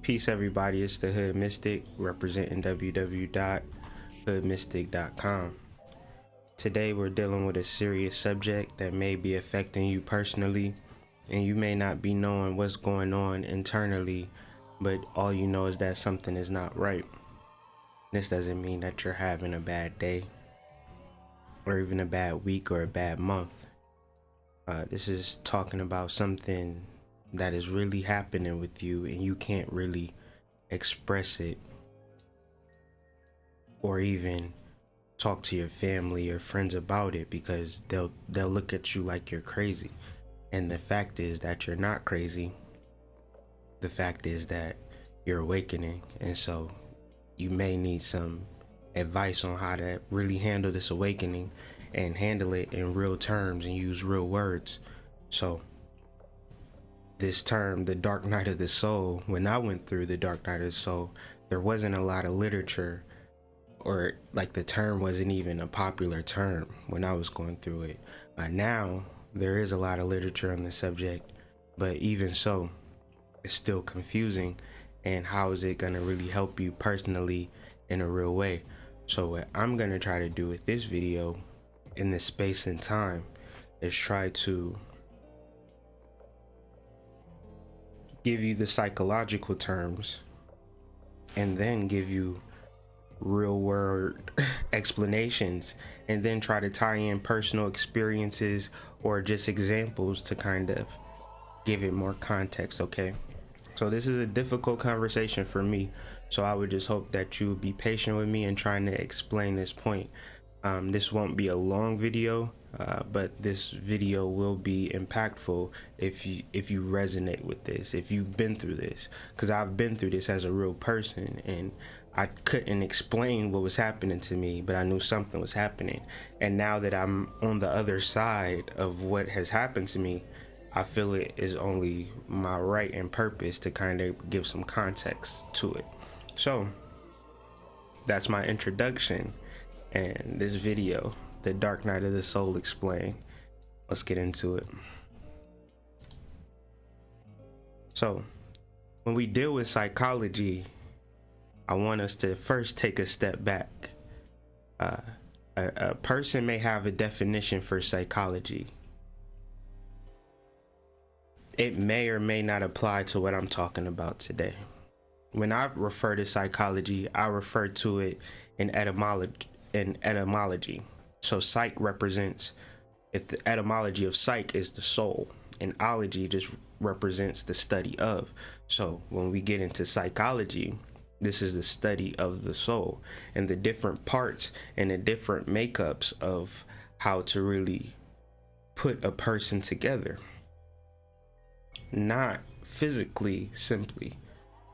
Peace, everybody. It's the Hood Mystic representing www.hoodmystic.com. Today, we're dealing with a serious subject that may be affecting you personally, and you may not be knowing what's going on internally, but all you know is that something is not right. This doesn't mean that you're having a bad day, or even a bad week, or a bad month. This is talking about something that is really happening with you, and you can't really express it or even talk to your family or friends about it, because they'll look at you like you're crazy. And the fact is that you're not crazy. The fact is that you're awakening, and so you may need some advice on how to really handle this awakening and handle it in real terms and use real words. So this term, the dark night of the soul, when I went through the dark night of the soul, there wasn't a lot of literature, or like the term wasn't even a popular term when I was going through it. Now there is a lot of literature on the subject, but even so, it's still confusing. And how is it gonna really help you personally in a real way? So what I'm gonna try to do with this video in this space and time is try to give you the psychological terms and then give you real world explanations, and then try to tie in personal experiences or just examples to kind of give it more context. Okay, so this is a difficult conversation for me, so I would just hope that you would be patient with me in trying to explain this point. This won't be a long video, but this video will be impactful if you resonate with this, if you've been through this, because I've been through this as a real person, and I couldn't explain what was happening to me, but I knew something was happening. And now that I'm on the other side of what has happened to me, I feel it is only my right and purpose to kind of give some context to it. So that's my introduction. And this video, The Dark Night of the Soul Explained. Let's get into it. So, when we deal with psychology, I want us to first take a step back. A person may have a definition for psychology. It may or may not apply to what I'm talking about today. When I refer to psychology, I refer to it in etymology. So psych represents, if the etymology of psych is the soul, and ology just represents the study of. So when we get into psychology, this is the study of the soul and the different parts and the different makeups of how to really put a person together, not physically simply.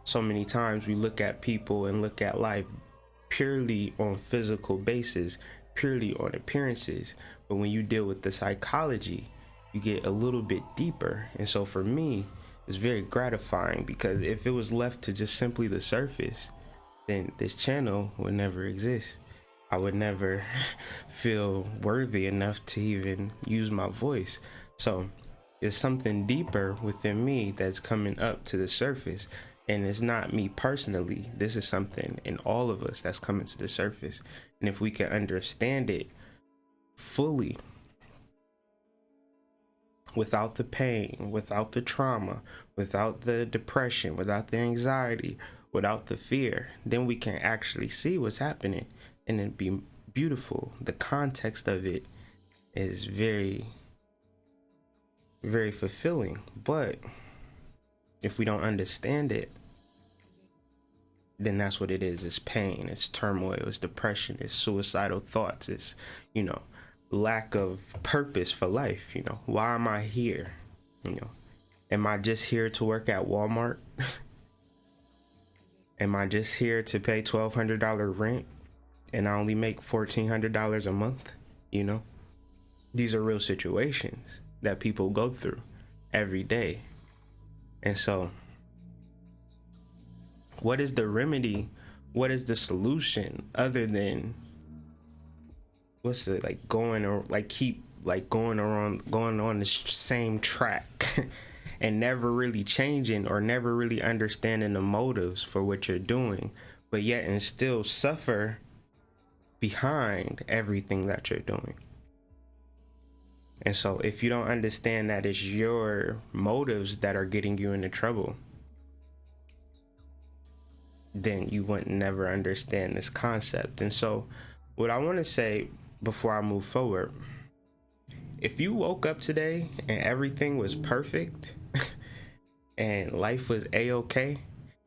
So many times we look at people and look at life purely on physical basis, purely on appearances. But when you deal with the psychology, you get a little bit deeper. And so for me, it's very gratifying, because if it was left to just simply the surface, then this channel would never exist. I would never feel worthy enough to even use my voice. So there's something deeper within me that's coming up to the surface. And it's not me personally. This is something in all of us that's coming to the surface. And if we can understand it fully, without the pain, without the trauma, without the depression, without the anxiety, without the fear, then we can actually see what's happening, and it'd be beautiful. The context of it is very, very fulfilling. But if we don't understand it, then that's what it is. It's pain, it's turmoil, it's depression, it's suicidal thoughts, it's, lack of purpose for life. Why am I here? Am I just here to work at Walmart? Am I just here to pay $1,200 rent and I only make $1,400 a month? These are real situations that people go through every day. And so, what is the remedy? What is the solution other than going on the same track and never really changing or never really understanding the motives for what you're doing, but yet and still suffer behind everything that you're doing. And so if you don't understand that it's your motives that are getting you into trouble, then you would never understand this concept. And so what I want to say before I move forward, if you woke up today and everything was perfect and life was a-okay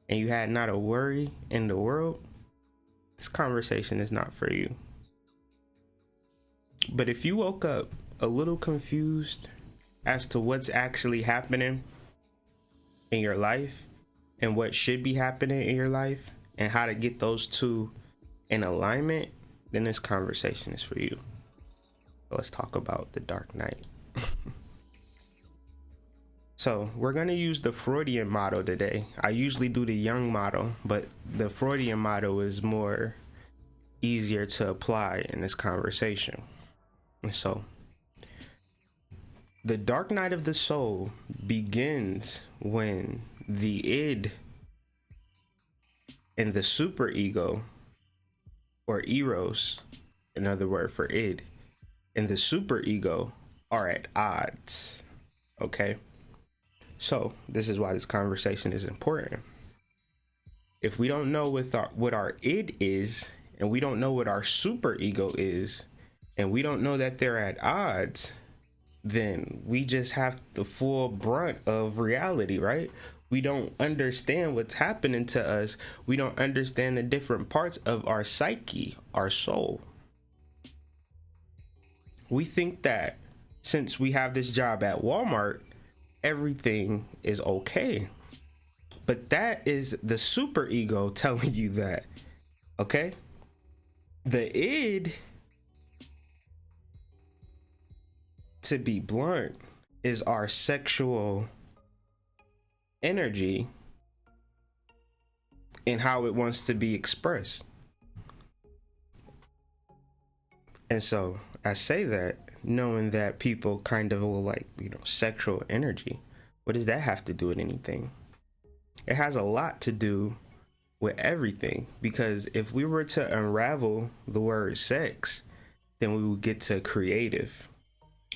and you had not a worry in the world, this conversation is not for you. But if you woke up a little confused as to what's actually happening in your life and what should be happening in your life and how to get those two in alignment, then this conversation is for you. So let's talk about the Dark Knight. So we're going to use the Freudian model today. I usually do the Jung model, but the Freudian model is more easier to apply in this conversation. And so the dark night of the soul begins when the id and the superego, or eros, another word for id, and the superego are at odds. Okay? So this is why this conversation is important. If we don't know what our id is, and we don't know what our superego is, and we don't know that they're at odds, then we just have the full brunt of reality, right? We don't understand what's happening to us. We don't understand the different parts of our psyche, our soul. We think that since we have this job at Walmart, everything is okay. But that is the superego telling you that, okay? The id, to be blunt, is our sexual energy and how it wants to be expressed. And so I say that knowing that people kind of will like, sexual energy. What does that have to do with anything? It has a lot to do with everything, because if we were to unravel the word sex, then we would get to creative.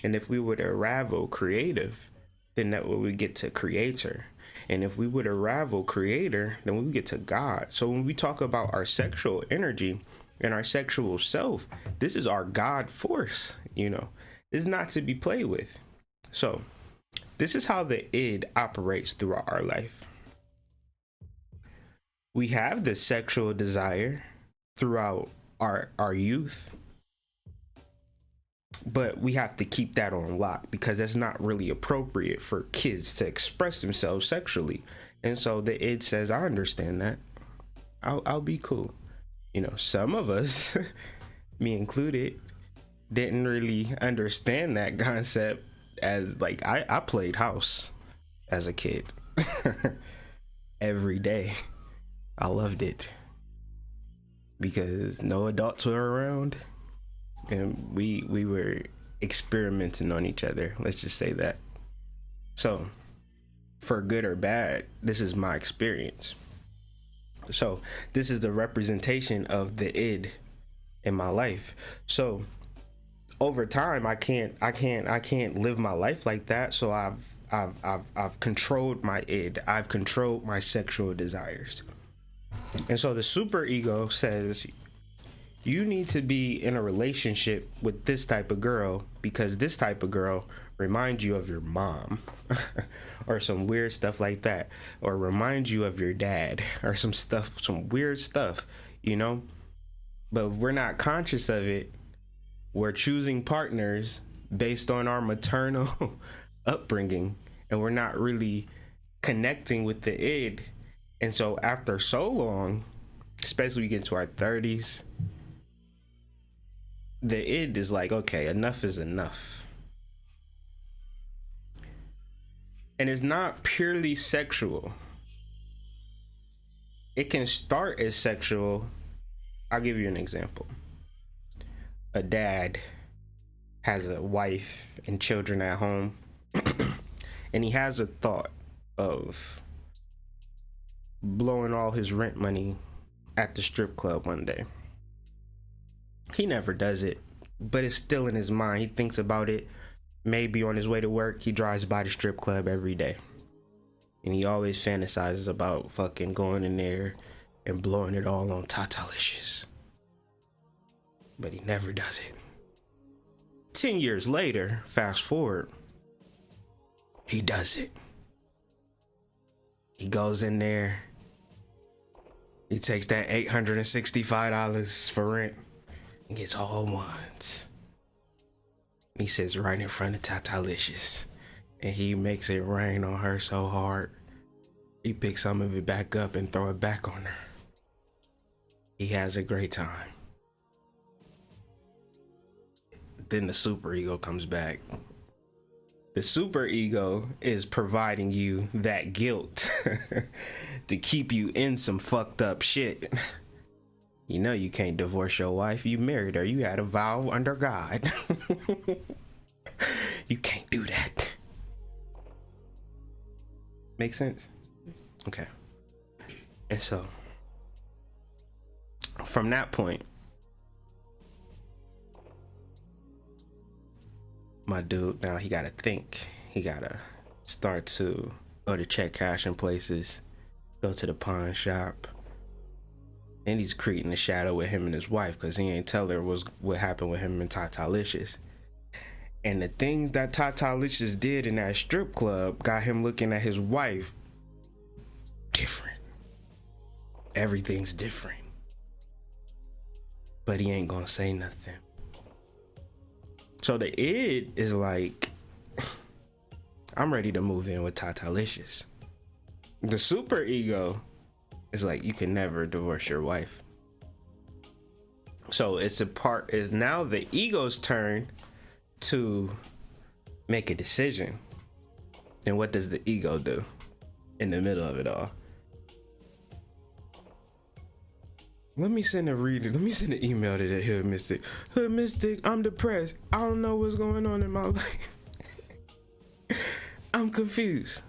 And if we would unravel creative, then that would we get to creator. And if we would unravel creator, then we would get to God. So when we talk about our sexual energy and our sexual self, this is our God force, This is not to be played with. So this is how the id operates throughout our life. We have the sexual desire throughout our youth, but we have to keep that on lock because that's not really appropriate for kids to express themselves sexually. And so the id says, I understand that. I'll be cool. Some of us, me included, didn't really understand that concept as like I played house as a kid every day. I loved it because no adults were around and we were experimenting on each other. Let's just say that. So for good or bad, this is my experience. So this is the representation of the id in my life. So over time, I can't live my life like that. So I've controlled my id. I've controlled my sexual desires. And so the superego says, you need to be in a relationship with this type of girl because this type of girl reminds you of your mom or some weird stuff like that, or reminds you of your dad or some weird stuff, but we're not conscious of it. We're choosing partners based on our maternal upbringing, and we're not really connecting with the id. And so after so long, especially we get into our 30s, the id is like, okay, enough is enough. And it's not purely sexual. It can start as sexual. I'll give you an example. A dad has a wife and children at home, and he has a thought of blowing all his rent money at the strip club one day. He never does it, but it's still in his mind. He thinks about it. Maybe on his way to work, he drives by the strip club every day. And he always fantasizes about fucking going in there and blowing it all on tatalicious. But he never does it. 10 years later, fast forward, he does it. He goes in there. He takes that $865 for rent and gets all ones. He sits right in front of tatalicious, and he makes it rain on her so hard, he picks some of it back up and throw it back on her. He has a great time. Then the superego comes back. The superego is providing you that guilt to keep you in some fucked up shit. You know you can't divorce your wife. You married her. You had a vow under God. You can't do that. Make sense? Okay. And so, from that point, my dude, now he gotta think. He gotta start to go to check cashing places, go to the pawn shop. And he's creating a shadow with him and his wife, because he ain't tell her what happened with him and tatalicious. And the things that tatalicious did in that strip club got him looking at his wife different. Everything's different. But he ain't gonna say nothing. So the id is like, I'm ready to move in with tatalicious. The super ego is like, you can never divorce your wife. So it's now the ego's turn to make a decision. And what does the ego do in the middle of it all? Let me send an email to the Hood Mystic. Hood Mystic, I'm depressed. I don't know what's going on in my life. I'm confused.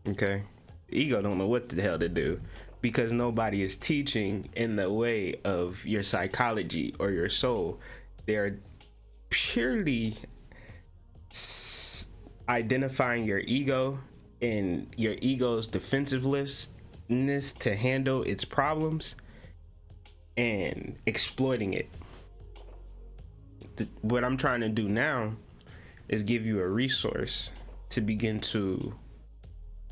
Okay. Ego don't know what the hell to do, because nobody is teaching in the way of your psychology or your soul. They're purely identifying your ego and your ego's defensiveness to handle its problems and exploiting it. What I'm trying to do now is give you a resource to begin to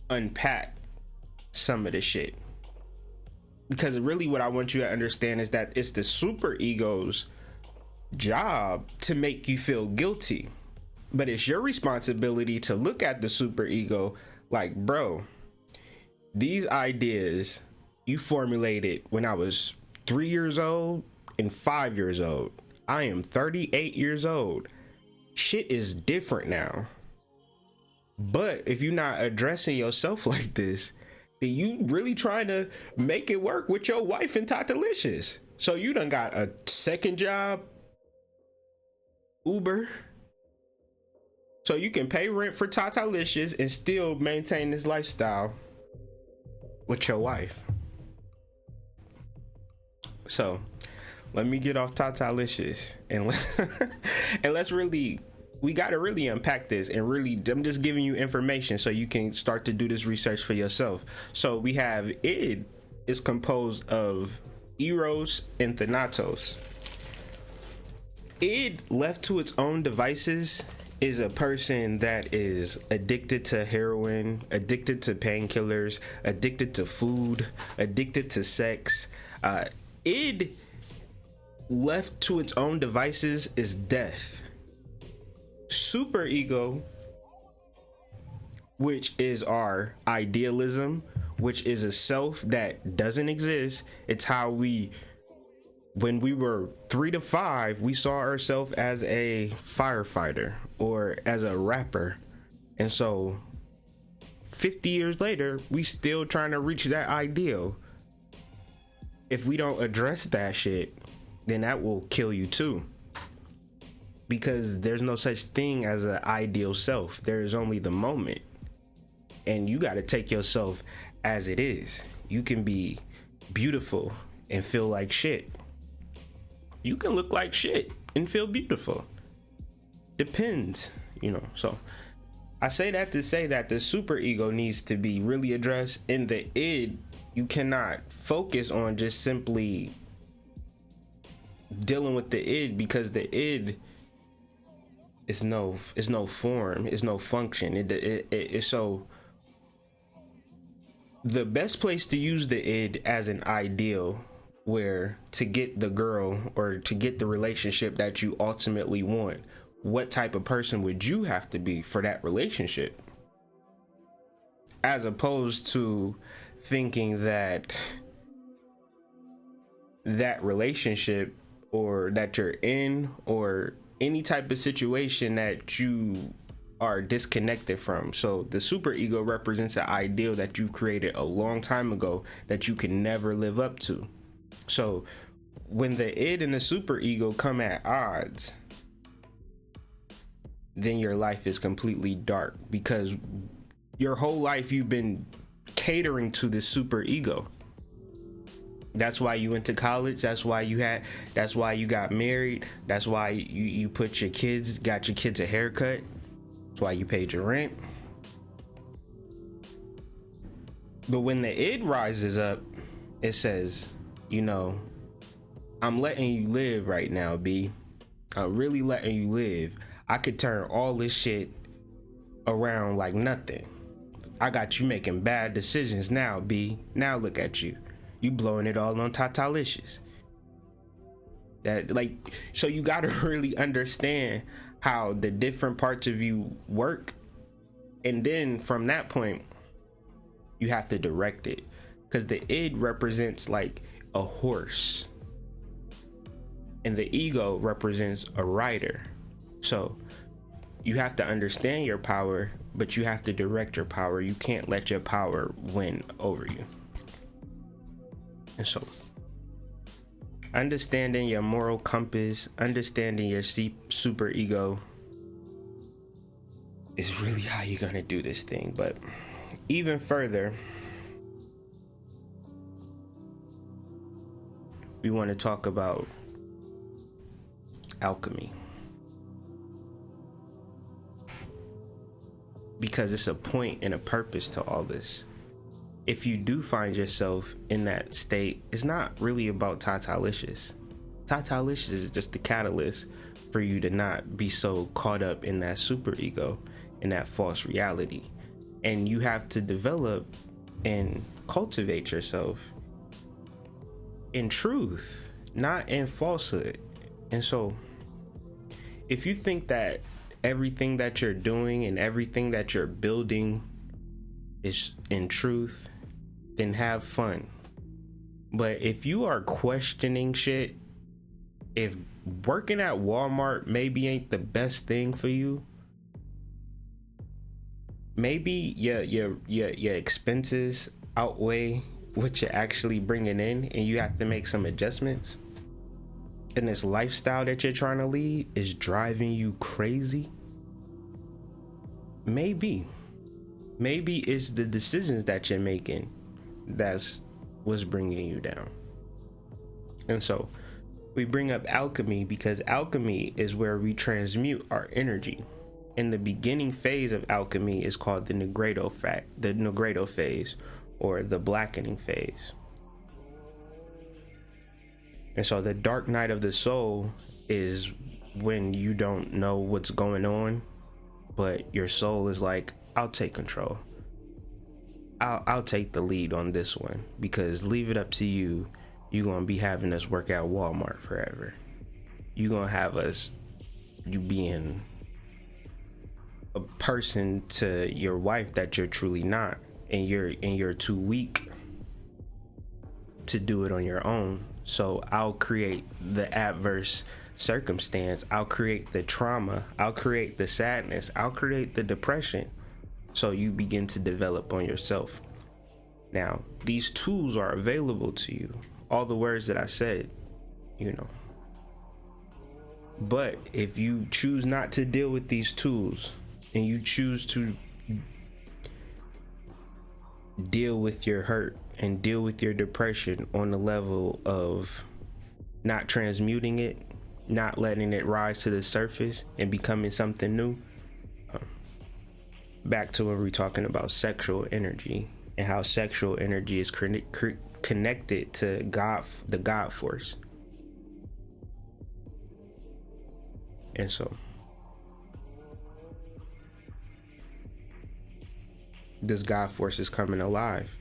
unpack some of the shit, because really what I want you to understand is that it's the super ego's job to make you feel guilty, but it's your responsibility to look at the super ego like, bro, these ideas you formulated when I was 3 years old and 5 years old. I am 38 years old. Shit is different now. But if you're not addressing yourself like this, then you really trying to make it work with your wife and tatalicious. So you done got a second job, Uber, so you can pay rent for tatalicious and still maintain this lifestyle with your wife. So let me get off tatalicious and let's really, we got to really unpack this, and really I'm just giving you information so you can start to do this research for yourself. So we have id is composed of eros and thanatos. Id, left to its own devices, is a person that is addicted to heroin, addicted to painkillers, addicted to food, addicted to sex. Id, left to its own devices, is death. Superego, which is our idealism, which is a self that doesn't exist. It's how when we were 3 to 5, we saw ourselves as a firefighter or as a rapper. And so 50 years later, we still trying to reach that ideal. If we don't address that shit, then that will kill you too. because there's no such thing as an ideal self. There is only the moment, and you got to take yourself as it is. You can be beautiful and feel like shit. You can look like shit and feel beautiful. Depends, So I say that to say that the super ego needs to be really addressed. In the id, you cannot focus on just simply dealing with the id, because the id is no form, is no function. It's so the best place to use the id as an ideal, where to get the girl or to get the relationship that you ultimately want, what type of person would you have to be for that relationship, as opposed to thinking that relationship or that you're in, or any type of situation that you are disconnected from. So the super ego represents an ideal that you created a long time ago that you can never live up to. So when the id and the super ego come at odds, then your life is completely dark, because your whole life you've been catering to this super ego. That's why you went to college. That's why you got married. That's why you got your kids a haircut. That's why you paid your rent. But when the id rises up, it says, I'm letting you live right now, B. I'm really letting you live. I could turn all this shit around like nothing. I got you making bad decisions now, B. Now look at you. You blowing it all on tatalicious. So you gotta really understand how the different parts of you work, and then from that point you have to direct it, because the id represents like a horse and the ego represents a rider. So you have to understand your power, but you have to direct your power. You can't let your power win over you. And so understanding your moral compass, understanding your super ego is really how you're gonna do this thing. But even further, we want to talk about alchemy, because it's a point and a purpose to all this. If you do find yourself in that state, it's not really about tatalicious. Tatalicious is just the catalyst for you to not be so caught up in that super ego, in that false reality. And you have to develop and cultivate yourself in truth, not in falsehood. And so if you think that everything that you're doing and everything that you're building is in truth, then have fun. But if you are questioning shit, if working at Walmart maybe ain't the best thing for you, maybe your expenses outweigh what you're actually bringing in, and you have to make some adjustments, and this lifestyle that you're trying to lead is driving you crazy, maybe it's the decisions that you're making that's what's bringing you down. And so we bring up alchemy because alchemy is where we transmute our energy. In the beginning phase of alchemy is called the Nigredo phase, or the blackening phase. And so the dark night of the soul is when you don't know what's going on, but your soul is like, I'll take control. I'll take the lead on this one, because leave it up to you. You're going to be having us work at Walmart forever. You're going to have you being a person to your wife that you're truly not, and you're too weak to do it on your own. So I'll create the adverse circumstance. I'll create the trauma. I'll create the sadness. I'll create the depression. So you begin to develop on yourself. Now, these tools are available to you. All the words that I said, But if you choose not to deal with these tools and you choose to deal with your hurt and deal with your depression on the level of not transmuting it, not letting it rise to the surface and becoming something new, back to when we're talking about sexual energy and how sexual energy is connected to God, the God force. And so this God force is coming alive.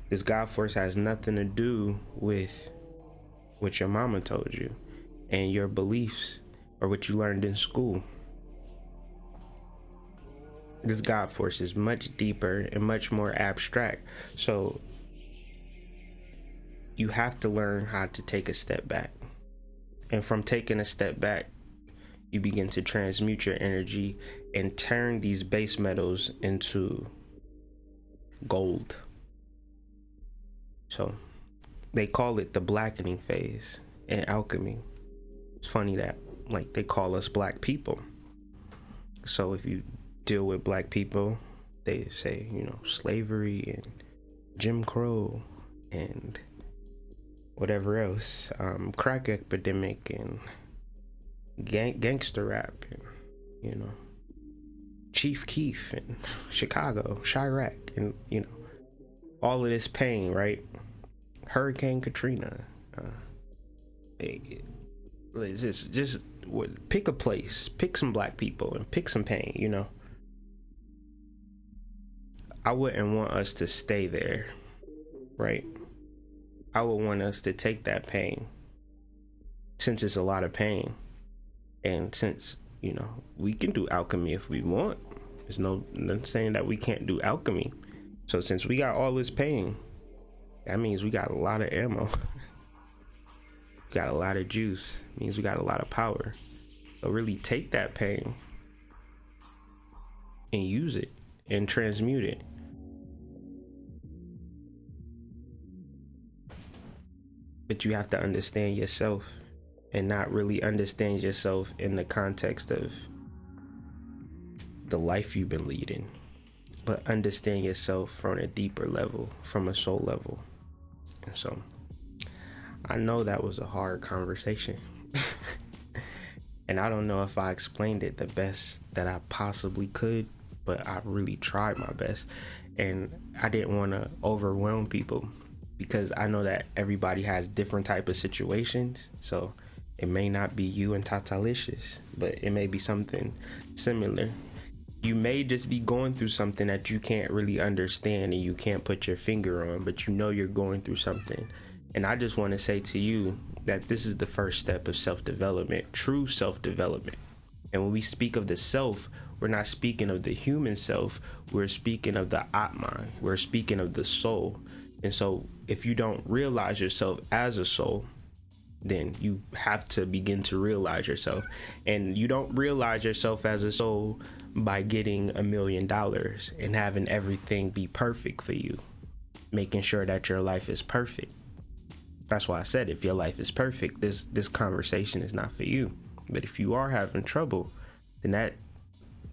This God force has nothing to do with what your mama told you and your beliefs or what you learned in school. This God force is much deeper and much more abstract. So you have to learn how to take a step back. And from taking a step back, you begin to transmute your energy and turn these base metals into gold. So they call it the blackening phase in alchemy. It's funny that like they call us black people. So if you deal with black people, they say, you know, slavery and Jim Crow and whatever else, crack epidemic and gangster rap and, you know, Chief Keef and Chicago, Chirac, and, you know, all of this pain, right? Hurricane Katrina. Just pick a place, pick some black people and pick some pain, you know. I wouldn't want us to stay there, right? I would want us to take that pain, since it's a lot of pain, and since, you know, we can do alchemy if we want. There's no saying that we can't do alchemy. So since we got all this pain, that means we got a lot of ammo. We got a lot of juice. It means we got a lot of power. So really take that pain and use it and transmute it. But you have to understand yourself and not really understand yourself in the context of the life you've been leading, but understand yourself from a deeper level, from a soul level. And so I know that was a hard conversation. And I don't know if I explained it the best that I possibly could, but I really tried my best. And I didn't want to overwhelm people, because I know that everybody has different type of situations. So it may not be you and tatalicious, but it may be something similar. You may just be going through something that you can't really understand and you can't put your finger on, but you know you're going through something. And I just want to say to you that this is the first step of self-development, true self-development. And when we speak of the self, we're not speaking of the human self, we're speaking of the Atman, we're speaking of the soul. And so if you don't realize yourself as a soul, then you have to begin to realize yourself. And you don't realize yourself as a soul by getting $1 million and having everything be perfect for you, making sure that your life is perfect. That's why I said, if your life is perfect, this conversation is not for you. But if you are having trouble, then that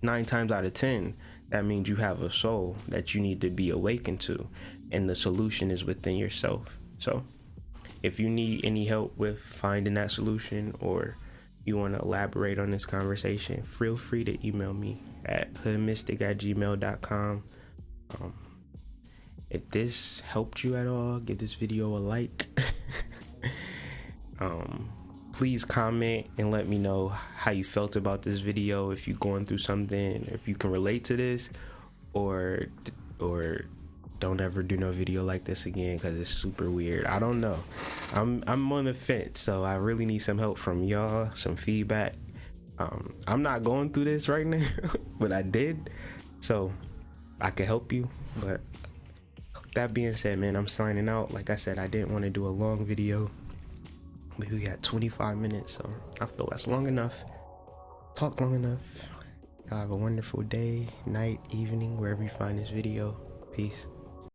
9 times out of 10, that means you have a soul that you need to be awakened to, and the solution is within yourself. So if you need any help with finding that solution, or you want to elaborate on this conversation, feel free to email me at hoodmystic@gmail.com. If this helped you at all, give this video a like. Please comment and let me know how you felt about this video, if you're going through something, if you can relate to this, or don't ever do no video like this again, because it's super weird. I don't know. I'm on the fence, so I really need some help from y'all, some feedback. I'm not going through this right now, but I did, so I can help you. But that being said, man, I'm signing out. Like I said, I didn't want to do a long video, but we got 25 minutes, so I feel that's long enough. Talk long enough. Y'all have a wonderful day, night, evening, wherever you find this video. Peace.